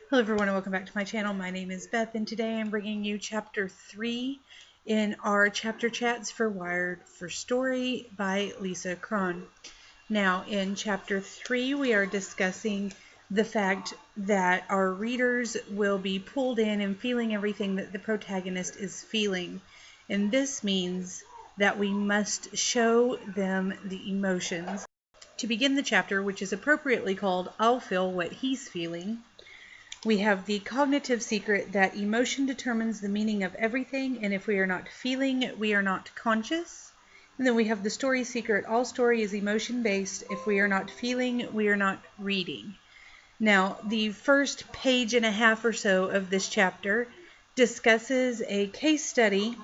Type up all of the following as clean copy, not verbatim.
Hello everyone and welcome back to my channel. My name is Beth and today I'm bringing you chapter 3 in our chapter chats for Wired for Story by Lisa Cron. Now in chapter 3 we are discussing the fact that our readers will be pulled in and feeling everything that the protagonist is feeling. And this means that we must show them the emotions. To begin the chapter, which is appropriately called I'll Feel What He's Feeling, we have the cognitive secret that emotion determines the meaning of everything, and if we are not feeling, we are not conscious. And then we have the story secret. All story is emotion-based. If we are not feeling, we are not reading. Now, the first page and a half or so of this chapter discusses a case study.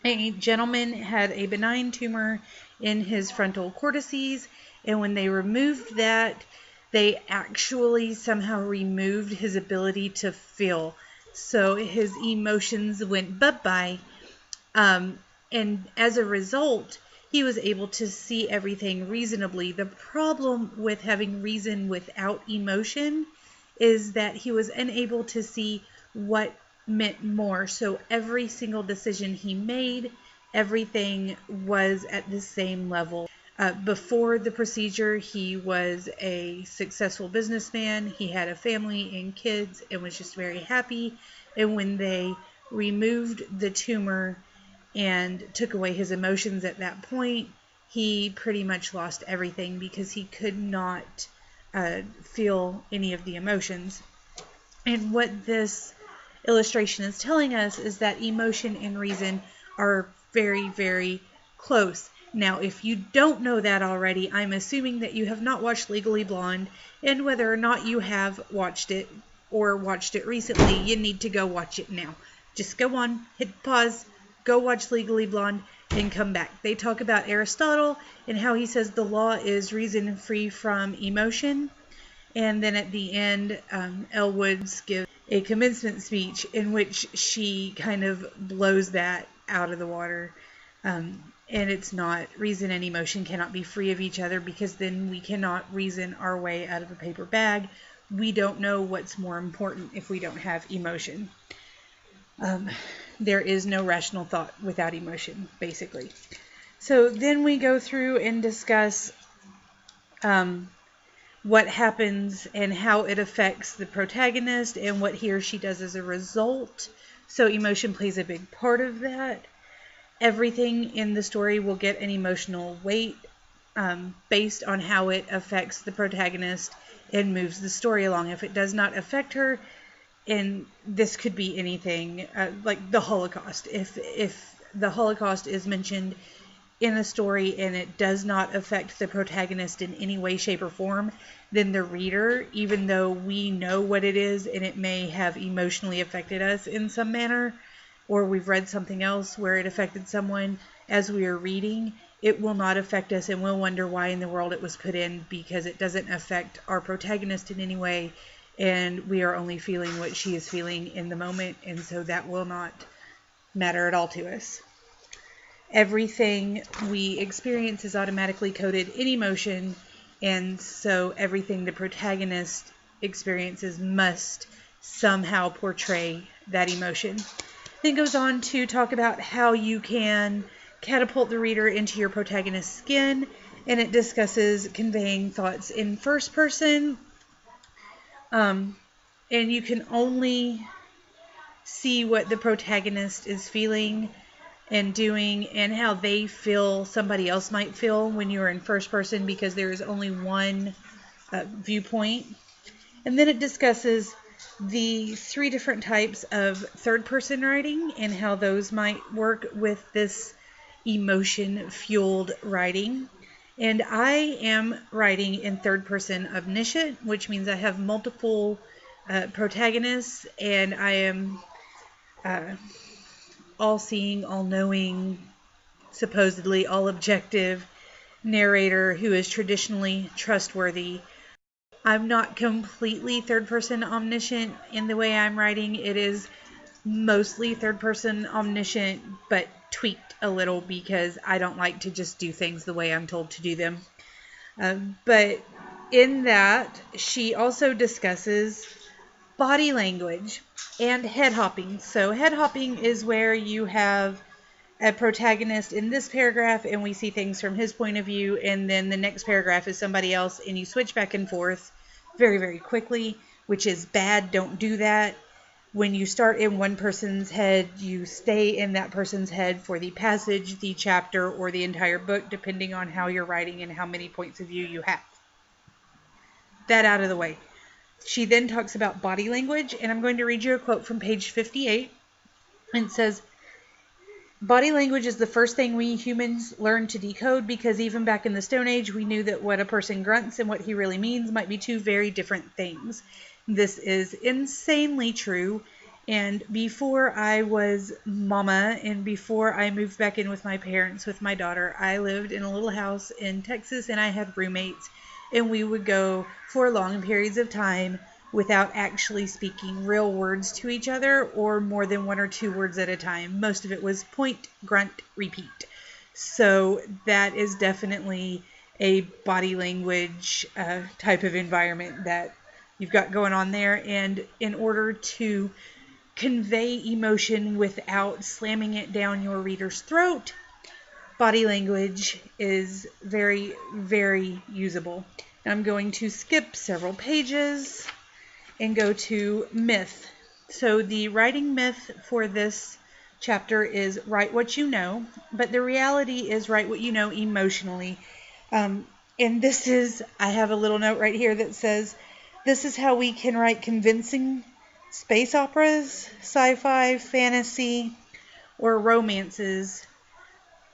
A gentleman had a benign tumor in his frontal cortices, and when they removed that, they actually somehow removed his ability to feel. So his emotions went bye-bye. And as a result, he was able to see everything reasonably. The problem with having reason without emotion is that he was unable to see what meant more. So every single decision he made, everything was at the same level. Before the procedure, he was a successful businessman. He had a family and kids and was just very happy. And when they removed the tumor and took away his emotions at that point, he pretty much lost everything because he could not feel any of the emotions. And what this illustration is telling us is that emotion and reason are very, very close. Now, if you don't know that already, I'm assuming that you have not watched Legally Blonde, and whether or not you have watched it or watched it recently, you need to go watch it now. Just go on, hit pause, go watch Legally Blonde, and come back. They talk about Aristotle and how he says the law is reason free from emotion. And then at the end, Elle Woods gives a commencement speech in which she kind of blows that out of the water. And it's not, reason and emotion cannot be free of each other, because then we cannot reason our way out of a paper bag. We don't know what's more important if we don't have emotion. There is no rational thought without emotion, basically. So then we go through and discuss what happens and how it affects the protagonist and what he or she does as a result. So emotion plays a big part of that. Everything in the story will get an emotional weight based on how it affects the protagonist and moves the story along. If it does not affect her, and this could be anything, like the Holocaust. If the Holocaust is mentioned in a story and it does not affect the protagonist in any way, shape, or form, then the reader, even though we know what it is and it may have emotionally affected us in some manner, or we've read something else where it affected someone as we are reading, it will not affect us, and we'll wonder why in the world it was put in, because it doesn't affect our protagonist in any way, and we are only feeling what she is feeling in the moment, and so that will not matter at all to us. Everything we experience is automatically coded in emotion, and so everything the protagonist experiences must somehow portray that emotion. Then goes on to talk about how you can catapult the reader into your protagonist's skin, and it discusses conveying thoughts in first person, and you can only see what the protagonist is feeling and doing and how they feel somebody else might feel when you're in first person, because there is only one viewpoint. And then it discusses the 3 different types of third-person writing and how those might work with this emotion-fueled writing. And I am writing in third-person omniscient, which means I have multiple protagonists, and I am all-seeing, all-knowing, supposedly all-objective narrator who is traditionally trustworthy. I'm not completely third-person omniscient in the way I'm writing. It is mostly third-person omniscient, but tweaked a little because I don't like to just do things the way I'm told to do them. But in that, she also discusses body language and head hopping. So head hopping is where you have a protagonist in this paragraph and we see things from his point of view, and then the next paragraph is somebody else and you switch back and forth very, very quickly, which is bad. Don't do that. When you start in one person's head, you stay in that person's head for the passage, the chapter, or the entire book, depending on how you're writing and how many points of view you have. That out of the way. She then talks about body language, and I'm going to read you a quote from page 58. And it says, "Body language is the first thing we humans learn to decode, because even back in the Stone Age, we knew that what a person grunts and what he really means might be two very different things." This is insanely true. And before I was mama and before I moved back in with my parents, with my daughter, I lived in a little house in Texas and I had roommates. And we would go for long periods of time without actually speaking real words to each other, or more than one or two words at a time. Most of it was point, grunt, repeat. So that is definitely a body language type of environment that you've got going on there. And in order to convey emotion without slamming it down your reader's throat, body language is very, very usable. I'm going to skip several pages and go to myth. So the writing myth for this chapter is write what you know, but the reality is write what you know emotionally. And this is, I have a little note right here that says, this is how we can write convincing space operas, sci-fi, fantasy, or romances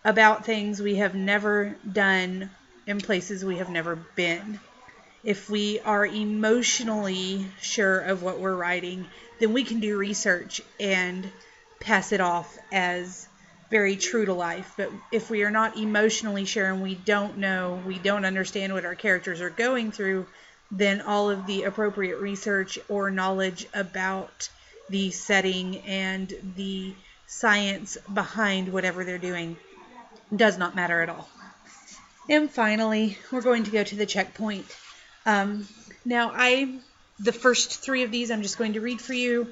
about things we have never done in places we have never been. If we are emotionally sure of what we're writing, then we can do research and pass it off as very true to life. But if we are not emotionally sure and we don't know, we don't understand what our characters are going through, then all of the appropriate research or knowledge about the setting and the science behind whatever they're doing does not matter at all. And finally, we're going to go to the checkpoint. Now, the first three of these I'm just going to read for you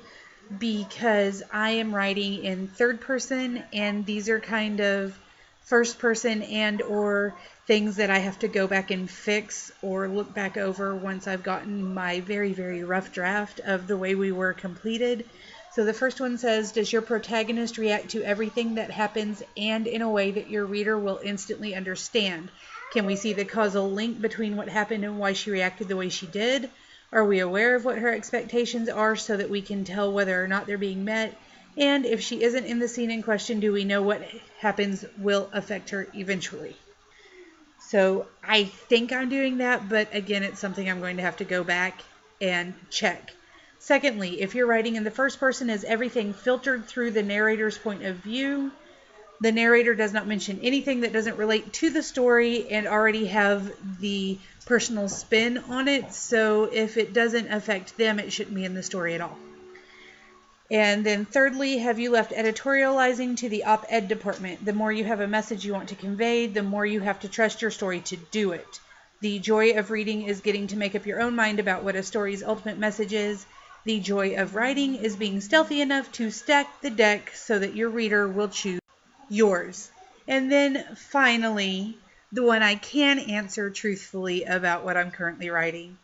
because I am writing in third person, and these are kind of first person and or things that I have to go back and fix or look back over once I've gotten my very, very rough draft of The Way We Were completed. So the first one says, does your protagonist react to everything that happens and in a way that your reader will instantly understand? Can we see the causal link between what happened and why she reacted the way she did? Are we aware of what her expectations are so that we can tell whether or not they're being met? And if she isn't in the scene in question, do we know what happens will affect her eventually? So I think I'm doing that, but again, it's something I'm going to have to go back and check. Secondly, if you're writing in the first person, is everything filtered through the narrator's point of view? The narrator does not mention anything that doesn't relate to the story and already have the personal spin on it. So if it doesn't affect them, it shouldn't be in the story at all. And then thirdly, have you left editorializing to the op-ed department? The more you have a message you want to convey, the more you have to trust your story to do it. The joy of reading is getting to make up your own mind about what a story's ultimate message is. The joy of writing is being stealthy enough to stack the deck so that your reader will choose yours. And then finally, the one I can answer truthfully about what I'm currently writing.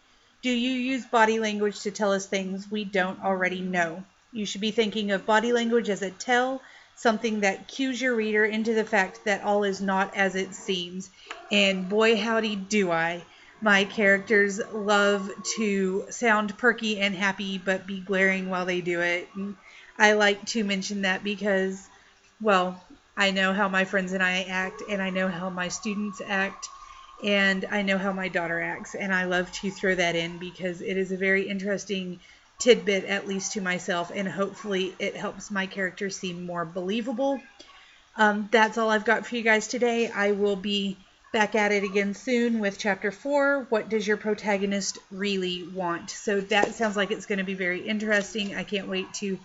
Do you use body language to tell us things we don't already know? You should be thinking of body language as a tell, something that cues your reader into the fact that all is not as it seems. And boy, howdy do I. My characters love to sound perky and happy, but be glaring while they do it. And I like to mention that because, well, I know how my friends and I act, and I know how my students act, and I know how my daughter acts. And I love to throw that in because it is a very interesting tidbit, at least to myself, and hopefully it helps my characters seem more believable. That's all I've got for you guys today. I will be back at it again soon with chapter 4. What does your protagonist really want? So that sounds like it's going to be very interesting. I can't wait to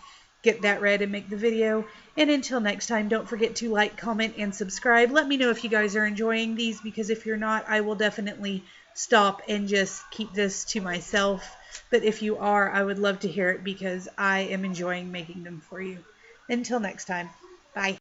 get that read and make the video. And until next time, don't forget to like, comment, and subscribe. Let me know if you guys are enjoying these, because if you're not, I will definitely stop and just keep this to myself. But if you are, I would love to hear it because I am enjoying making them for you. Until next time, bye.